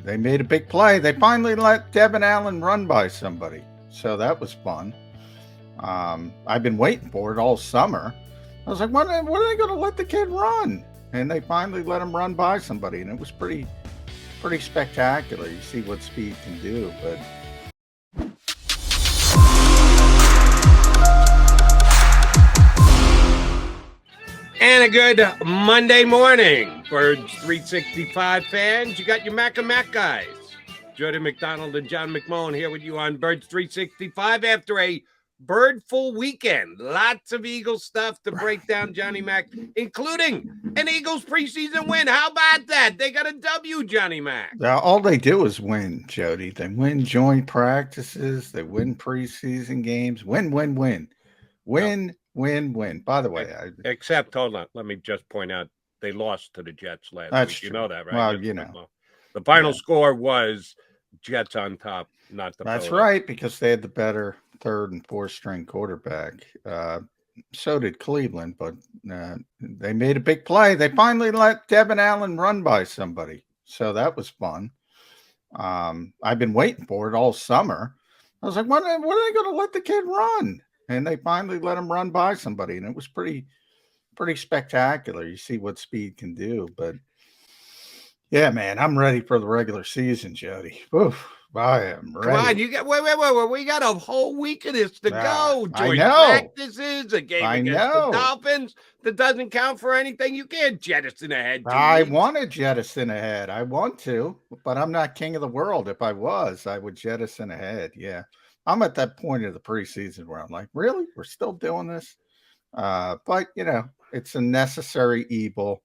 they made a big play. They finally let Devin Allen run by somebody. So that was fun. I've been waiting for it all summer. I was like, when are they going to let the kid run? And they finally let him run by somebody. And it was pretty spectacular. You see what speed can do. But and a good Monday morning, Birds 365 fans. You got your Mac and Mac guys, Jody McDonald and John McMullen here with you on Birds 365 after a birdful weekend. Lots of Eagles stuff to break down, Johnny Mac, including an Eagles preseason win. How about that? They got a W, Johnny Mac. All they do is win, Jody. They win joint practices. They win preseason games. Win. Win. By the way, except, hold on, let me just point out, they lost to the Jets last week. True. You know that, right? Well, the final score was Jets on top, not the That's right, because they had the better third and fourth string quarterback. So did Cleveland, but they made a big play. They finally let Devin Allen run by somebody. So that was fun. I've been waiting for it all summer. I was like, when are they going to let the kid run? And they finally let him run by somebody. And it was pretty spectacular. You see what speed can do. But yeah, man, I'm ready for the regular season, Jody. Oof, I am ready. Come on, you got wait. We got a whole week of this to go. Joint practices, a game against the Dolphins that doesn't count for anything. You can't jettison ahead. I want to jettison ahead. I want to, but I'm not king of the world. If I was, I would jettison ahead. Yeah. I'm at that point of the preseason where I'm like, really? We're still doing this? But, it's a necessary evil.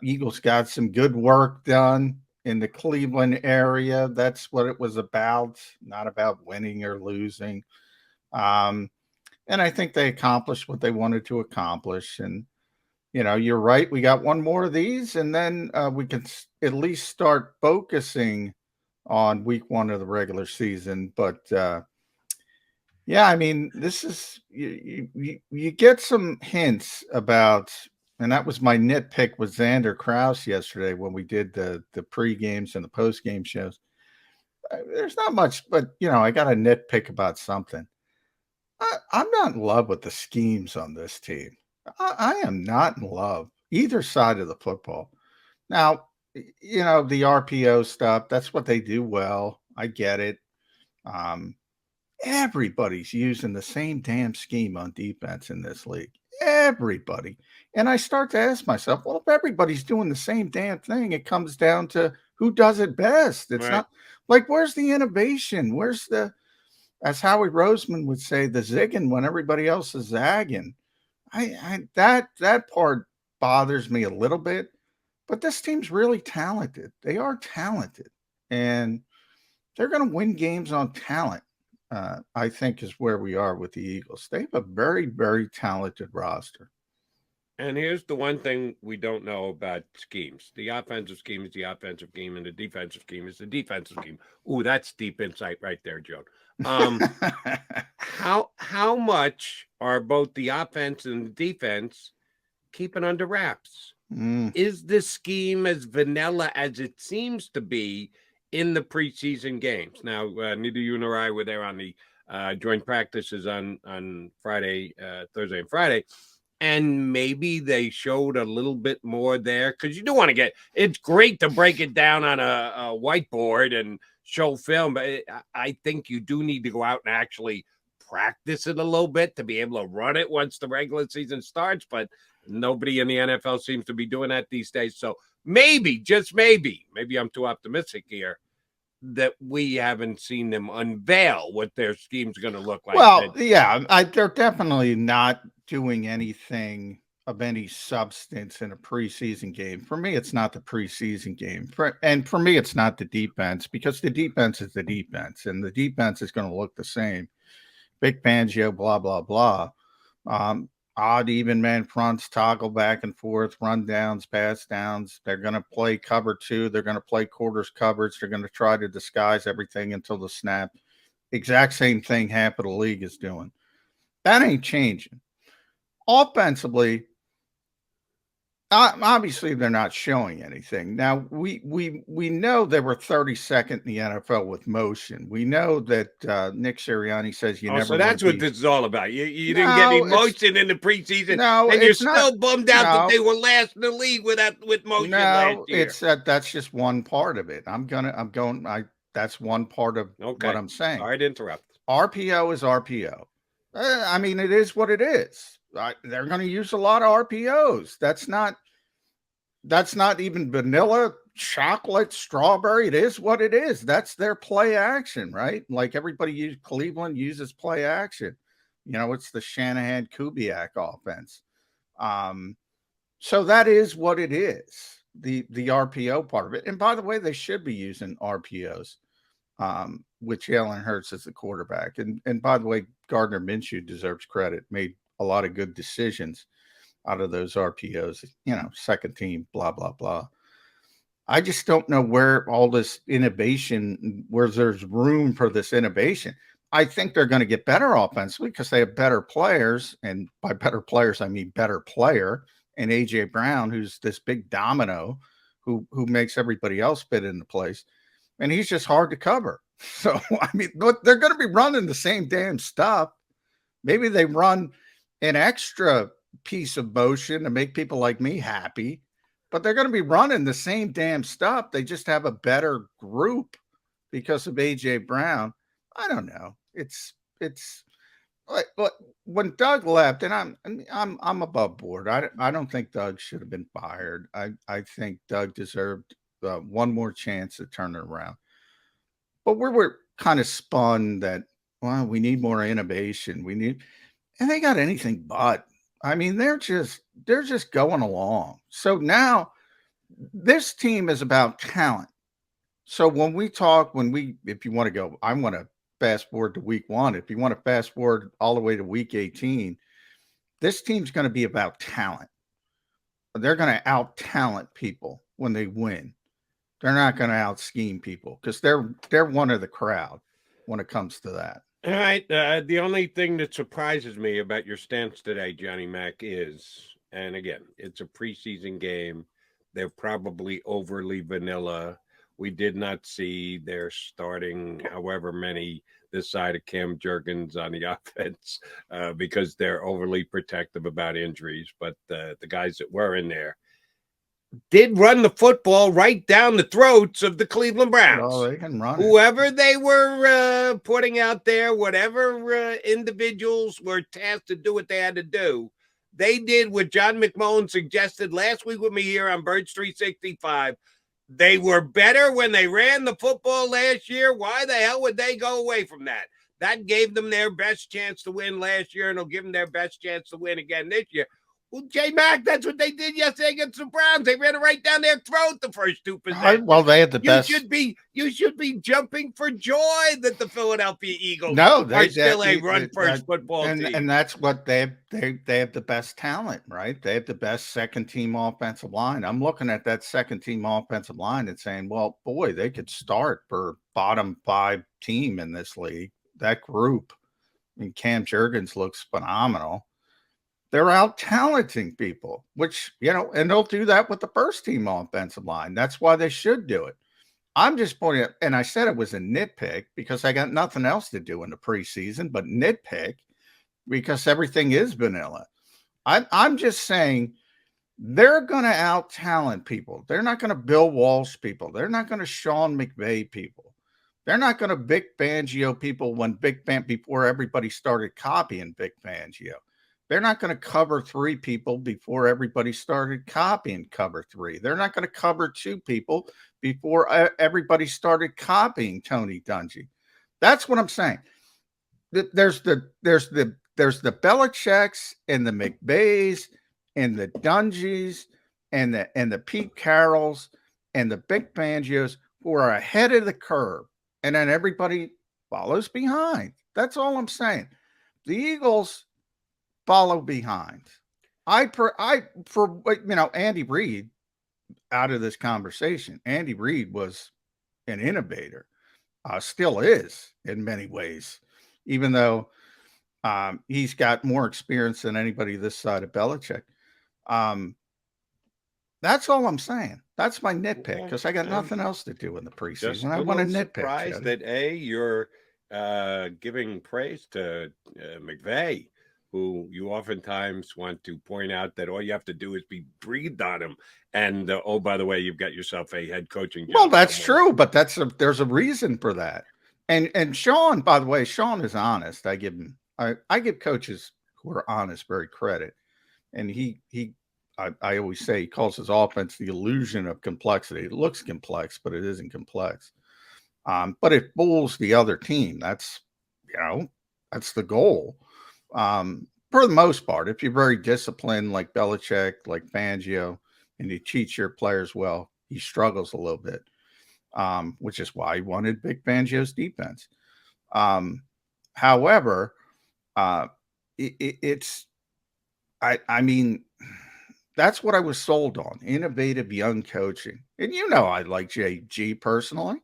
Eagles got some good work done in the Cleveland area. That's what it was about, not about winning or losing. And I think they accomplished what they wanted to accomplish. And, you're right. We got one more of these, and then we can at least start focusing on week one of the regular season. But yeah, I mean, this is you get some hints about, and that was my nitpick with Xander Krause yesterday when we did the pre-games and the post-game shows. There's not much, but I got a nitpick about something. I'm not in love with the schemes on this team. I am not in love either side of the football. Now, the RPO stuff, that's what they do well. I get it. Everybody's using the same damn scheme on defense in this league. Everybody. And I start to ask myself, well, if everybody's doing the same damn thing, it comes down to who does it best. It's not like, where's the innovation? Where's the, as Howie Roseman would say, the zigging when everybody else is zagging? That part bothers me a little bit. But this team's really talented. They are talented, and they're going to win games on talent, I think, is where we are with the Eagles. They have a very, very talented roster. And here's the one thing we don't know about schemes. The offensive scheme is the offensive scheme, and the defensive scheme is the defensive scheme. Ooh, that's deep insight right there, Joe. How much are both the offense and the defense keeping under wraps? Is this scheme as vanilla as it seems to be in the preseason games? Now, neither you nor I were there on the joint practices on Friday, Thursday and Friday, and maybe they showed a little bit more there, because you do want to get – it's great to break it down on a whiteboard and show film, but I think you do need to go out and actually practice it a little bit to be able to run it once the regular season starts, but – nobody in the NFL seems to be doing that these days. So maybe, just maybe I'm too optimistic here, that we haven't seen them unveil what their scheme's going to look like. Well, they're definitely not doing anything of any substance in a preseason game. For me, it's not the preseason game. And for me, it's not the defense, because the defense is the defense, and the defense is going to look the same. Big Fangio, blah, blah, blah. Odd even man fronts, toggle back and forth, run downs, pass downs. They're going to play cover two. They're going to play quarters coverage. They're going to try to disguise everything until the snap. Exact same thing half of the league is doing. That ain't changing. Offensively, Obviously, they're not showing anything. Now, we know they were 32nd in the NFL with motion. We know that Nick Sirianni says you Oh, so never want to that's what be. this is all about. You didn't get any No, it's motion in the preseason, no, and you're it's not. still bummed out that No, they were last in the league with motion last no, year. it's that's just one part of it. I'm going. That's one part of what Okay. I'm saying. Sorry to interrupt. RPO is RPO. I mean, it is what it is. They're going to use a lot of RPOs. That's not even vanilla, chocolate, strawberry. It is what it is. That's their play action, right? Like Cleveland uses play action. It's the Shanahan Kubiak offense. Um, so that is what it is. The RPO part of it. And by the way, they should be using RPOs with Jalen Hurts as the quarterback. And by the way, Gardner Minshew deserves credit. Made a lot of good decisions out of those RPOs, second team, blah, blah, blah. I just don't know where all this innovation, where there's room for this innovation. I think they're going to get better offensively because they have better players. And by better players, I mean better player. And A.J. Brown, who's this big domino who makes everybody else fit into place. And he's just hard to cover. So, I mean, but they're going to be running the same damn stuff. Maybe they run an extra piece of motion to make people like me happy, but they're going to be running the same damn stuff. They just have a better group because of AJ Brown. I don't know. It's like when Doug left, and I'm above board. I don't think Doug should have been fired. I think Doug deserved one more chance to turn it around. But we were kind of spun that, well, we need more innovation. And they got anything but. I mean, they're just going along. So now this team is about talent. So if you want to go, I want to fast forward to week 1. If you want to fast forward all the way to week 18, this team's going to be about talent. They're going to out talent people when they win. They're not going to out scheme people because they're one of the crowd when it comes to that. All right. The only thing that surprises me about your stance today, Johnny Mac, is, and again, it's a preseason game. They're probably overly vanilla. We did not see their starting however many this side of Cam Jurgens on the offense because they're overly protective about injuries. But the guys that were in there did run the football right down the throats of the Cleveland Browns. Oh, they can run it. Whoever they were putting out there, whatever individuals were tasked to do what they had to do, they did what John McMullen suggested last week with me here on Birds 365. They were better when they ran the football last year. Why the hell would they go away from that? That gave them their best chance to win last year, and it'll give them their best chance to win again this year. Well, J Mac, that's what they did yesterday against the Browns. They ran it right down their throat the first 2 possessions. Well, they had the best. You should be jumping for joy that the Philadelphia Eagles are still a run first football team. And that's what they have the best talent, right? They have the best second team offensive line. I'm looking at that second team offensive line and saying, well, boy, they could start for bottom 5 team in this league. That group. I mean, Cam Jurgens looks phenomenal. They're out talenting people, which, and they'll do that with the first team offensive line. That's why they should do it. I'm just pointing out, and I said it was a nitpick because I got nothing else to do in the preseason but nitpick because everything is vanilla. I'm just saying they're going to out talent people. They're not going to Bill Walsh people. They're not going to Sean McVay people. They're not going to Vic Fangio people before everybody started copying Vic Fangio. They're not going to cover 3 people before everybody started copying cover 3. They're not going to cover 2 people before everybody started copying Tony Dungy. That's what I'm saying. There's the Belichicks and the McVays and the Dungies and the Pete Carrolls and the Big Fangios who are ahead of the curve, and then everybody follows behind. That's all I'm saying. The Eagles follow behind. Andy Reid out of this conversation. Andy Reid was an innovator, still is in many ways, even though he's got more experience than anybody this side of Belichick. That's all I'm saying. That's my nitpick, Okay. because I got I'm nothing else to do in the just preseason. I a want to little nitpick, surprised Jody. that you're giving praise to McVay, who you oftentimes want to point out that all you have to do is be breathed on him, and oh, by the way, you've got yourself a head coaching Well, job that's somewhere. true, but there's a reason for that. And Sean, by the way, Sean is honest. I give coaches who are honest very credit. And I always say he calls his offense the illusion of complexity. It looks complex, but it isn't complex. But it fools the other team. That's the goal. For the most part, if you're very disciplined, like Belichick, like Fangio, and you teach your players well, he struggles a little bit, which is why he wanted Big Fangio's defense. However, uh, it's I mean, that's what I was sold on, innovative young coaching. And I like JG personally.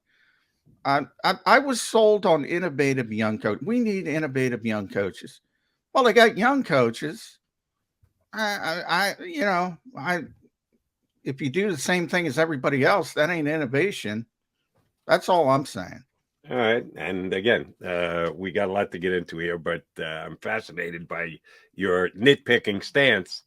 I was sold on innovative young coach. We need innovative young coaches. Well, they got young coaches. I if you do the same thing as everybody else, that ain't innovation. That's all I'm saying. All right. And again, we got a lot to get into here, but I'm fascinated by your nitpicking stance.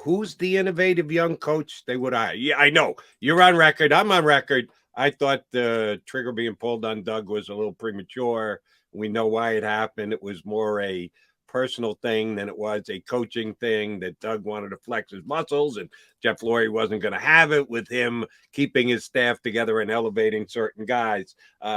Who's the innovative young coach they would hire? Yeah, I know. You're on record. I'm on record. I thought the trigger being pulled on Doug was a little premature. We know why it happened. It was more a personal thing than it was a coaching thing, that Doug wanted to flex his muscles and Jeff Lurie wasn't going to have it with him keeping his staff together and elevating certain guys.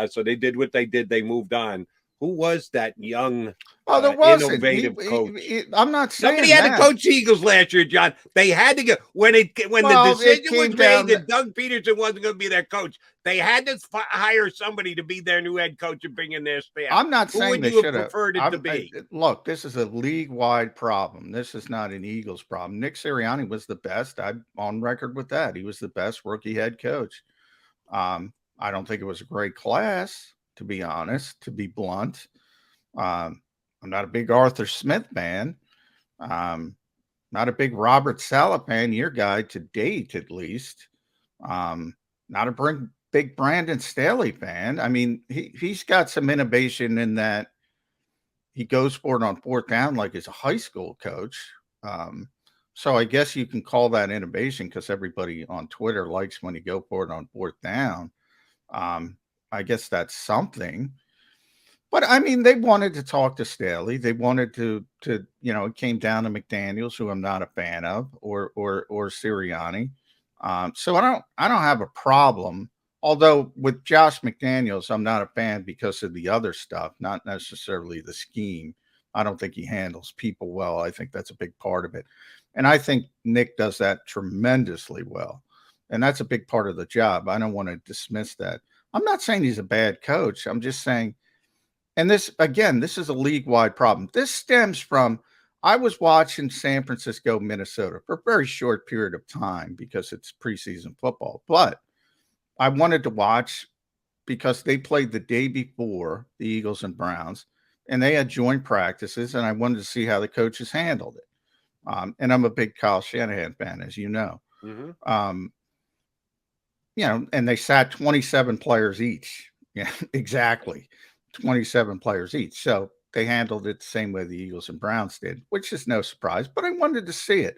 So they did what they did. They moved on. Who was that young, Oh, there wasn't. innovative coach? I'm not Nobody saying had to that. coach Eagles last year, John. They had to go when the Well, it decision was came made down. that Doug Peterson wasn't going to be their coach. They had to hire somebody to be their new head coach and bring in their staff. I'm not Who saying would they you have should have. preferred it to be? Look, this is a league-wide problem. This is not an Eagles problem. Nick Sirianni was the best. I'm on record with that. He was the best rookie head coach. I don't think it was a great class, to be honest, to be blunt. I'm not a big Arthur Smith fan. Not a big Robert Saleh fan, your guy to date, at least. Not a big Brandon Staley fan. I mean, he's got some innovation in that he goes for it on fourth down like he's a high school coach. So I guess you can call that innovation, because everybody on Twitter likes when you go for it on fourth down. I guess that's something. But I mean, they wanted to talk to Staley. They wanted to it came down to McDaniels, who I'm not a fan of, or Sirianni. So I don't have a problem. Although with Josh McDaniels, I'm not a fan because of the other stuff, not necessarily the scheme. I don't think he handles people well. I think that's a big part of it. And I think Nick does that tremendously well. And that's a big part of the job. I don't want to dismiss that. I'm not saying he's a bad coach. I'm just saying, and this is a league-wide problem. This stems from, I was watching San Francisco, Minnesota for a very short period of time because it's preseason football. But I wanted to watch because they played the day before the Eagles and Browns, and they had joint practices, and I wanted to see how the coaches handled it. And I'm a big Kyle Shanahan fan, as you know. Mm-hmm. And they sat 27 players each. Yeah, exactly. 27 players each. So they handled it the same way the Eagles and Browns did, which is no surprise, but I wanted to see it.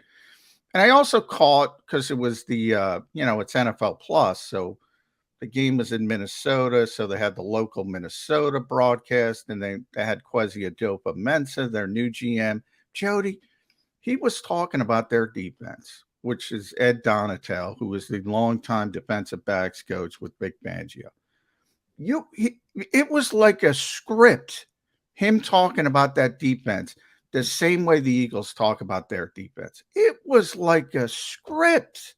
And I also caught, because it was the, it's NFL Plus. So the game was in Minnesota. So they had the local Minnesota broadcast, and they had Kwesi Adofo-Mensah, their new GM. Jody, he was talking about their defense, which is Ed Donatel, who was the longtime defensive backs coach with Vic Fangio. It was like a script, him talking about that defense the same way the Eagles talk about their defense. It was like a script.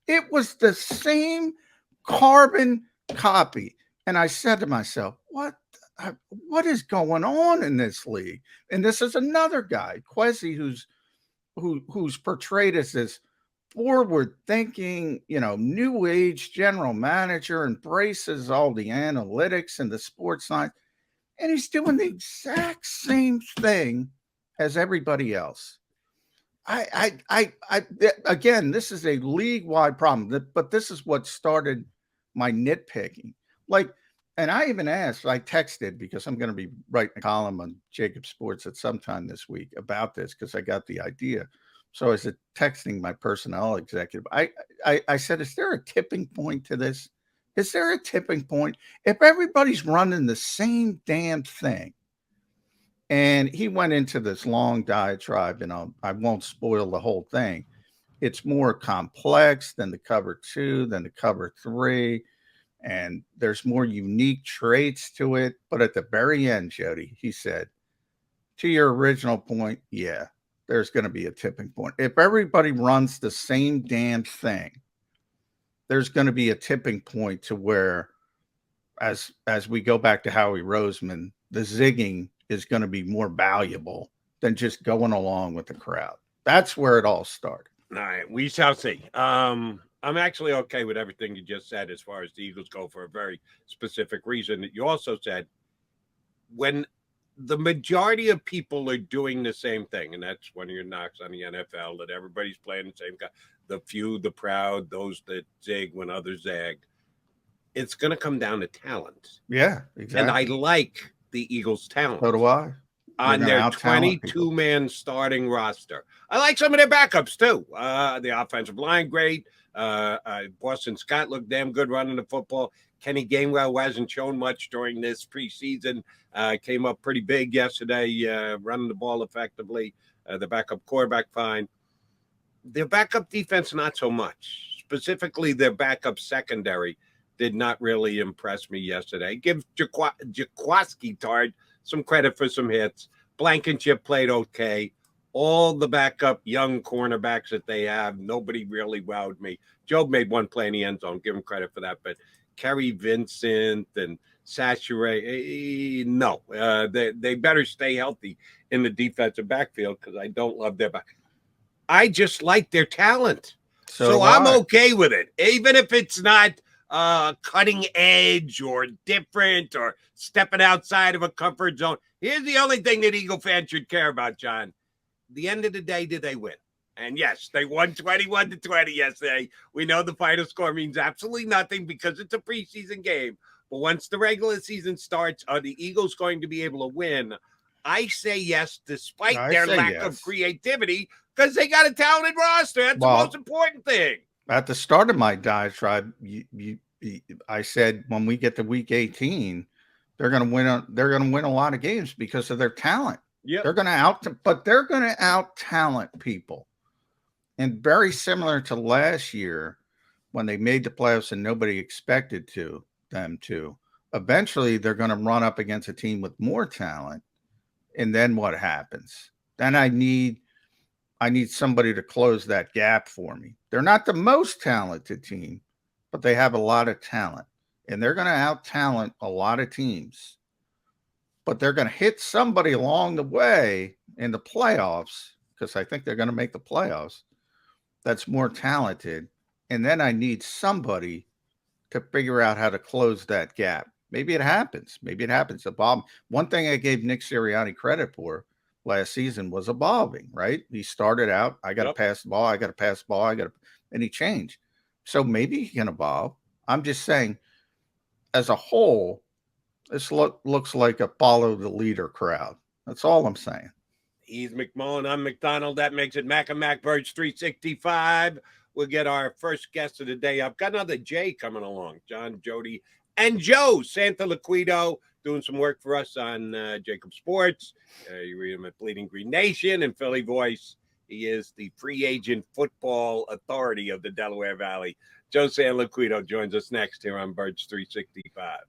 It was the same carbon copy. And I said to myself, what is going on in this league? And this is another guy, Kwesi, who's portrayed as this forward thinking, new age general manager, embraces all the analytics and the sports science. And he's doing the exact same thing as everybody else. Again, this is a league-wide problem, but this is what started my nitpicking. Like, and I even asked, I texted because I'm going to be writing a column on JAKIB Sports at some time this week about this because I got the idea. So I was texting my personnel executive. I said, is there a tipping point to this? Is there a tipping point? If everybody's running the same damn thing, and he went into this long diatribe, and I won't spoil the whole thing. It's more complex than the cover 2, than the cover 3, and there's more unique traits to it. But at the very end, Jody, he said, to your original point, yeah, there's going to be a tipping point. If everybody runs the same damn thing, there's going to be a tipping point to where, as we go back to Howie Roseman, the zigging is going to be more valuable than just going along with the crowd. That's where it all started. All right, we shall see. I'm actually okay with everything you just said as far as the Eagles go for a very specific reason. You also said when the majority of people are doing the same thing, and that's one of your knocks on the NFL, that everybody's playing the same guy, the few, the proud, those that zig when others zag. It's going to come down to talent. Yeah, exactly. And I like the Eagles' talent. So do I. On their 22-man starting roster. I like some of their backups, too. The offensive line, great. Boston Scott looked damn good running the football. Kenny Gainwell, who hasn't shown much during this preseason, came up pretty big yesterday, running the ball effectively. The backup quarterback, fine. Their backup defense, not so much. Specifically, their backup secondary did not really impress me yesterday. Give Jaquiski Tard some credit for some hits. Blankenship played okay. All the backup young cornerbacks that they have, nobody really wowed me. Job made one play in the end zone. Give him credit for that. But Kerry Vincent and Sachere, no. They better stay healthy in the defensive backfield because I don't love their back. I just like their talent. So I'm okay with it. Even if it's not cutting edge or different or stepping outside of a comfort zone. Here's the only thing that Eagle fans should care about, John. The end of the day, did they win? And yes, they won 21-20 yesterday. We know the final score means absolutely nothing because it's a preseason game. But once the regular season starts, are the Eagles going to be able to win? I say yes, despite their lack of creativity, because they got a talented roster. That's the most important thing. At the start of my diatribe, I said when we get to week 18, they're going to win. They're going to win a lot of games because of their talent. Yep. They're going to out talent people. And very similar to last year when they made the playoffs and nobody expected them to. Eventually, they're going to run up against a team with more talent. And then what happens? Then I need somebody to close that gap for me. They're not the most talented team, but they have a lot of talent. And they're going to out-talent a lot of teams. But they're going to hit somebody along the way in the playoffs, because I think they're going to make the playoffs, that's more talented. And then I need somebody to figure out how to close that gap. Maybe it happens. One thing I gave Nick Sirianni credit for last season was evolving, right? He started out, I got to pass the ball, and he changed. So maybe he can evolve. I'm just saying, as a whole, this looks like a follow the leader crowd. That's all I'm saying. He's McMullen. I'm McDonald. That makes it Mac and Mac Birds 365. We'll get our first guest of the day up. Got another Jay coming along. John, Jody, and Joe Santaliquido doing some work for us on JAKIB Sports. You read him at Bleeding Green Nation and Philly Voice. He is the free agent football authority of the Delaware Valley. Joe Santaliquido joins us next here on Birds 365.